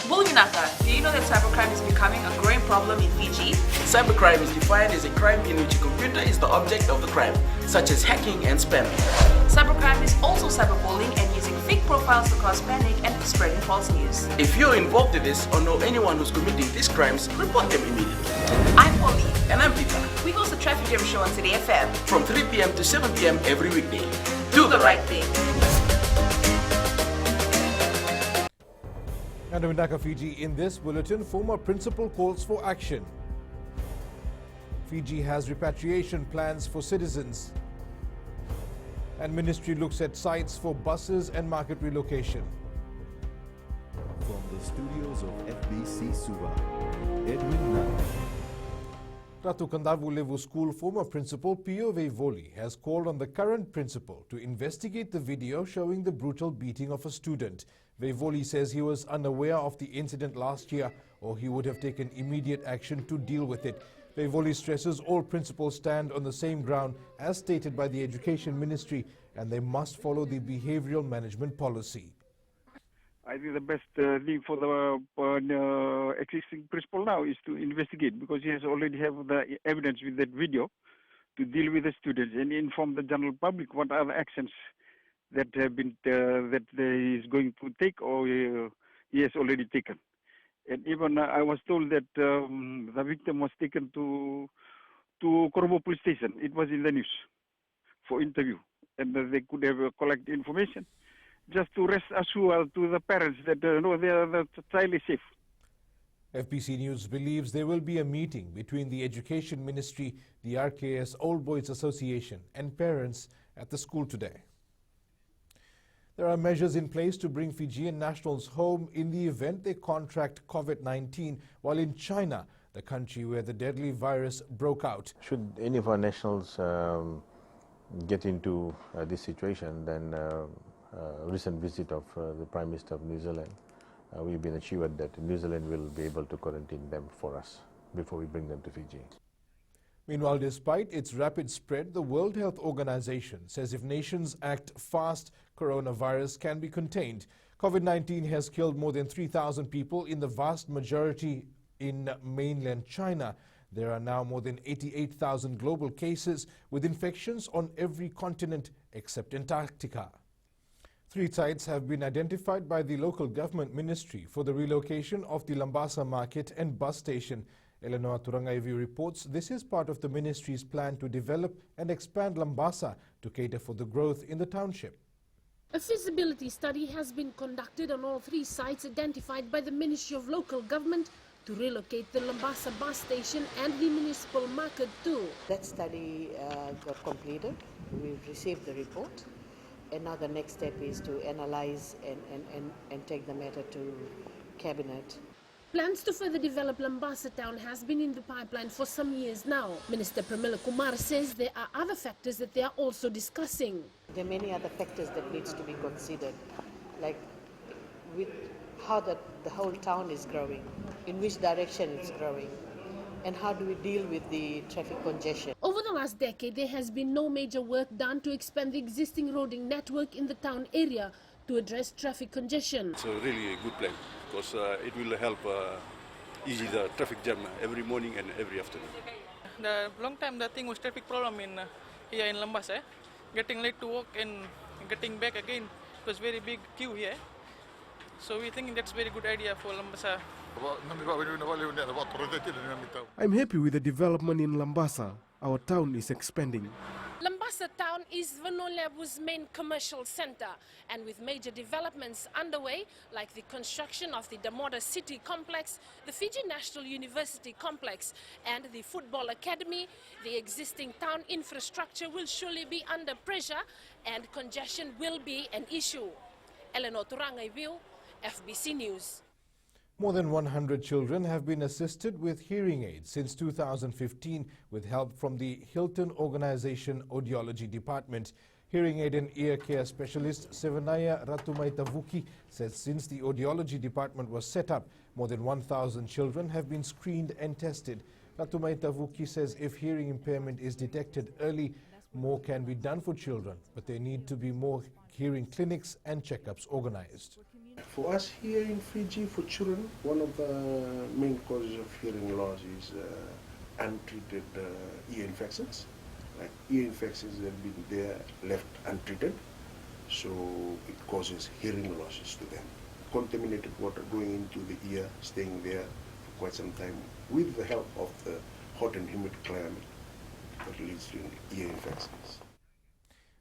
Bulginaka, do you know that cybercrime is becoming a growing problem in Fiji? Cybercrime is defined as a crime in which a computer is the object of the crime, such as hacking and spamming. Cybercrime is also cyberbullying and using fake profiles to cause panic and spreading false news. If you're involved in this or know anyone who's committing these crimes, report them immediately. I'm Polly. And I'm Peter. We host the Traffic Jam Show on City FM. From 3 p.m. to 7 p.m. every weekday. Do the right thing. And in Dhaka, Fiji, in this bulletin, former principal calls for action. Fiji has repatriation plans for citizens. And ministry looks at sites for buses and market relocation. From the studios of FBC Suva, Edwin Nang. Ratu Kandarvu Levu School former principal Pio Veivoli has called on the current principal to investigate the video showing the brutal beating of a student. Veivoli says he was unaware of the incident last year, or he would have taken immediate action to deal with it. Veivoli stresses all principals stand on the same ground as stated by the Education Ministry, and they must follow the behavioral management policy. I think the best thing for the existing principal now is to investigate, because he has already have the evidence with that video to deal with the students and inform the general public what are the actions that have been that he is going to take or he has already taken. And even I was told that the victim was taken to Korbo police station. It was in the news for interview, and they could have collect information just to rest assured to the parents that no, the child is safe. FBC News believes there will be a meeting between the Education Ministry, the RKS Old Boys Association and parents at the school today. There are measures in place to bring Fijian nationals home in the event they contract COVID-19 while in China, the country where the deadly virus broke out. Should any of our nationals get into this situation, then recent visit of the Prime Minister of New Zealand, we've been assured that New Zealand will be able to quarantine them for us before we bring them to Fiji. Meanwhile, despite its rapid spread, the World Health Organization says if nations act fast, coronavirus can be contained. COVID-19 has killed more than 3,000 people in the vast majority in mainland China. There are now more than 88,000 global cases, with infections on every continent except Antarctica. 3 sites have been identified by the local government ministry for the relocation of the Lambasa market and bus station. Eleanor Turangaivi reports this is part of the ministry's plan to develop and expand Lambasa to cater for the growth in the township. A feasibility study has been conducted on all 3 sites identified by the Ministry of Local Government to relocate the Lambasa bus station and the municipal market too. That study got completed. We've received the report, and now the next step is to analyze and take the matter to Cabinet. Plans to further develop Lambasa town has been in the pipeline for some years now. Minister Pramila Kumar says there are other factors that they are also discussing. There are many other factors that needs to be considered, like with how the whole town is growing, in which direction it's growing, and how do we deal with the traffic congestion. Over the last decade, there has been no major work done to expand the existing roading network in the town area to address traffic congestion. It's a really good plan because it will help ease the traffic jam every morning and every afternoon. The long time the thing was traffic problem in here in Lambasa. Getting late to work and getting back again. It was very big queue here. So we think that's very good idea for Lambasa. I'm happy with the development in Lambasa. Our town is expanding. Lambasa town is Vanolevu's main commercial center, and with major developments underway, like the construction of the Damoda City Complex, the Fiji National University Complex, and the Football Academy, the existing town infrastructure will surely be under pressure, and congestion will be an issue. Eleanor Turangaiviu, FBC News. More than 100 children have been assisted with hearing aids since 2015 with help from the Hilton Organization Audiology Department. Hearing aid and ear care specialist Sevanaya Ratumaitavuki says since the Audiology Department was set up, more than 1,000 children have been screened and tested. Ratumaitavuki says if hearing impairment is detected early, more can be done for children, but there need to be more hearing clinics and checkups organized. For us here in Fiji, for children, one of the main causes of hearing loss is untreated ear infections. Like ear infections that have been there left untreated, so it causes hearing losses to them. Contaminated water going into the ear, staying there for quite some time, with the help of the hot and humid climate, that leads to ear infections.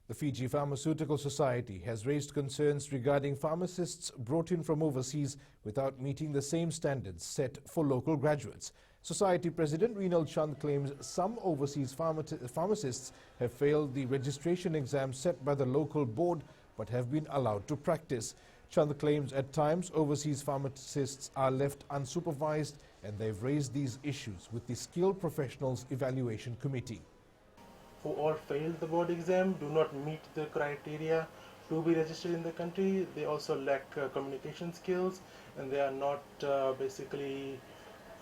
The Fiji Pharmaceutical Society has raised concerns regarding pharmacists brought in from overseas without meeting the same standards set for local graduates. Society President Renal Chand claims some overseas pharmacists have failed the registration exam set by the local board but have been allowed to practice. Chand claims at times overseas pharmacists are left unsupervised, and they've raised these issues with the Skilled Professionals Evaluation Committee. Who all failed the board exam, do not meet the criteria to be registered in the country. They also lack communication skills, and they are not basically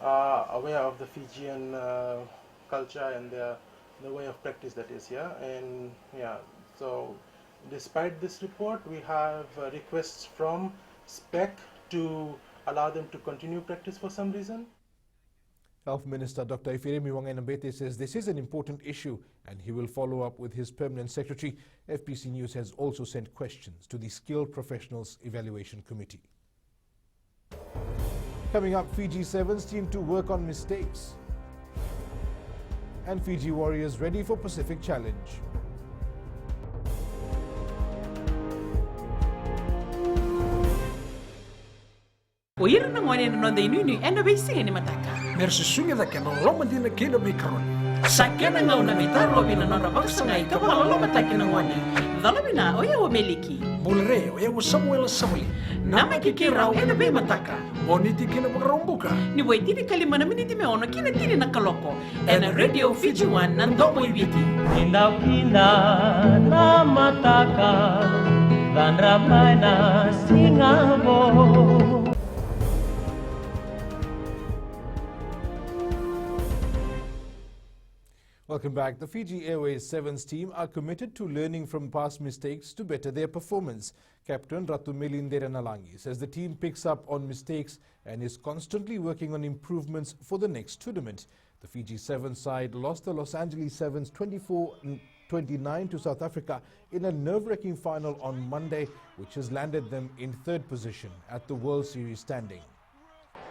aware of the Fijian culture and the way of practice that is here. And yeah, so despite this report, we have requests from SPEC to allow them to continue practice for some reason. Health Minister Dr. Ifiremi Wanganabete says this is an important issue and he will follow up with his permanent secretary. FBC News has also sent questions to the Skilled Professionals Evaluation Committee. Coming up, Fiji Sevens team to work on mistakes. And Fiji Warriors ready for Pacific Challenge. Oira na ngone no de nini ena be singa ni mataka. Mersi sunga da kena loma dina kena mikron. Sakena ngau na mitaro bina na baksa ngai ka wala loma taki na ngone. Dala bina oya o meliki. Bulre oya o Samuel Samuel. Nama kikirau ena be mataka. Boniti kena makarombuka. Ni wai tiri kalima na miniti me ono kina tiri na kaloko. Ena Radio Fiji One na ndomo ibiti. Kinda kinda na mataka. Dan ramai na singabo. Welcome back. The Fiji Airways Sevens team are committed to learning from past mistakes to better their performance. Captain Ratumeli Nderenalangi says the team picks up on mistakes and is constantly working on improvements for the next tournament. The Fiji Sevens side lost the Los Angeles Sevens 24-29 to South Africa in a nerve-wracking final on Monday, which has landed them in third position at the World Series standing.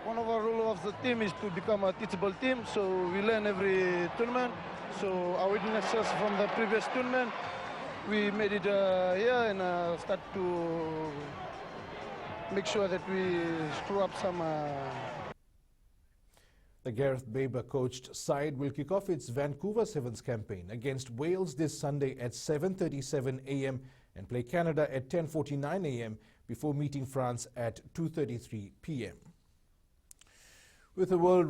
One of our rules of the team is to become a teachable team, so we learn every tournament. So our weaknesses from the previous tournament, we made it here and start to make sure that we screw up some. The Gareth Baber coached side will kick off its Vancouver Sevens campaign against Wales this Sunday at 7:37 a.m. and play Canada at 10:49 a.m. before meeting France at 2:33 p.m. With the World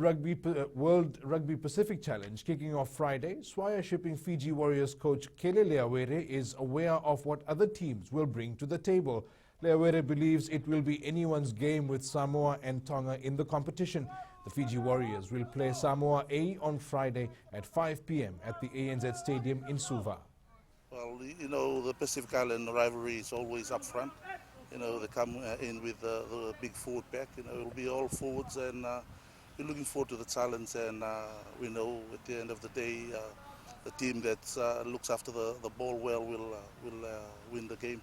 Rugby Pacific Challenge kicking off Friday, Swire Shipping Fiji Warriors coach Kele Leawere is aware of what other teams will bring to the table. Leawere believes it will be anyone's game with Samoa and Tonga in the competition. The Fiji Warriors will play Samoa A on Friday at 5 p.m. at the ANZ Stadium in Suva. Well, you know, the Pacific Island rivalry is always up front. You know, they come in with the big forward pack. You know, it'll be all forwards, and we're looking forward to the challenge. And we know at the end of the day, the team that looks after the ball well will win the game.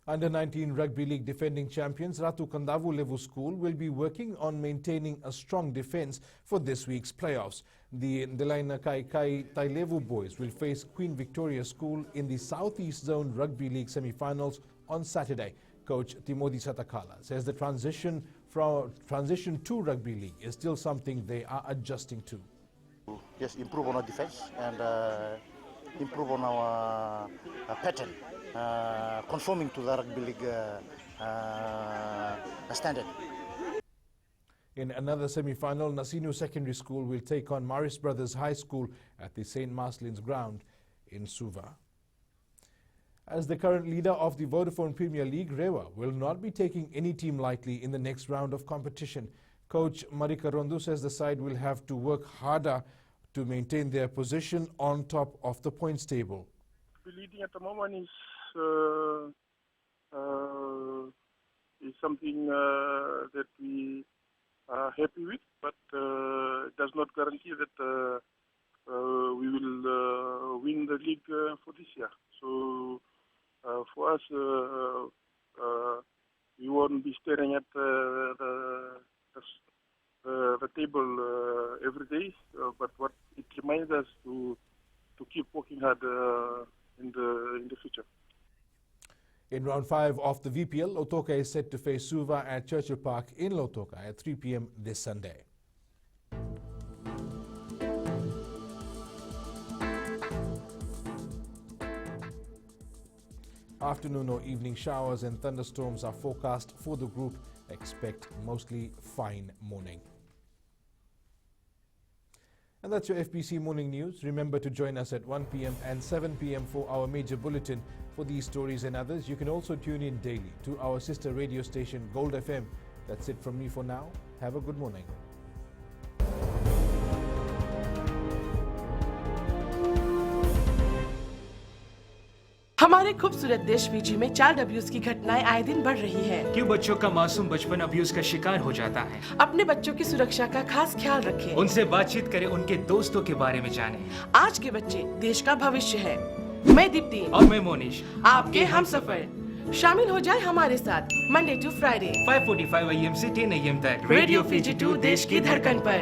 Under-19 Rugby League defending champions Ratu Kandavu Levu School will be working on maintaining a strong defence for this week's playoffs. The Ndelaina Kai Tailevu boys will face Queen Victoria School in the Southeast Zone Rugby League semi-finals on Saturday. Coach Timothy Satakala says the transition to Rugby League is still something they are adjusting to. Just improve on our defence and improve on our pattern. Conforming to the Rugby League standard. In another semi-final, Nasinu Secondary School will take on Maris Brothers High School at the St. Marcelin's ground in Suva. As the current leader of the Vodafone Premier League, Rewa will not be taking any team lightly in the next round of competition. Coach Marika Rondu says the side will have to work harder to maintain their position on top of the points table. The leading at the moment is is something that we are happy with, but it does not guarantee that we will win the league for this year. So for us, we won't be staring at the table every day, but what it reminds us to keep working hard in the future. In round 5 of the VPL, Lautoka is set to face Suva at Churchill Park in Lautoka at 3 p.m. this Sunday. Afternoon or evening showers and thunderstorms are forecast for the group. Expect mostly fine morning. And that's your FBC Morning News. Remember to join us at 1 p.m. and 7 p.m. for our major bulletin. For these stories and others, you can also tune in daily to our sister radio station Gold FM. That's it from me for now. Have a good morning. हमारे खूबसूरत देश Fiji में child abuse की घटनाएं आए दिन बढ़ रही हैं। क्यों बच्चों का मासूम बचपन अब्यूज का शिकार हो जाता है? अपने बच्चों की सुरक्षा का खास ख्याल रखें। उनसे बातचीत करें, उनके दोस्तों के बारे में जानें। आज के बच्चे देश का भविष्य है। मैं दीप्ति और मैं मोनिश, आपके हमसफर। शामिल हो जाए हमारे साथ मंडे टू फ्राइडे 5:45 AM से 10 AM तक रेडियो फिजी 2 देश की धड़कन पर।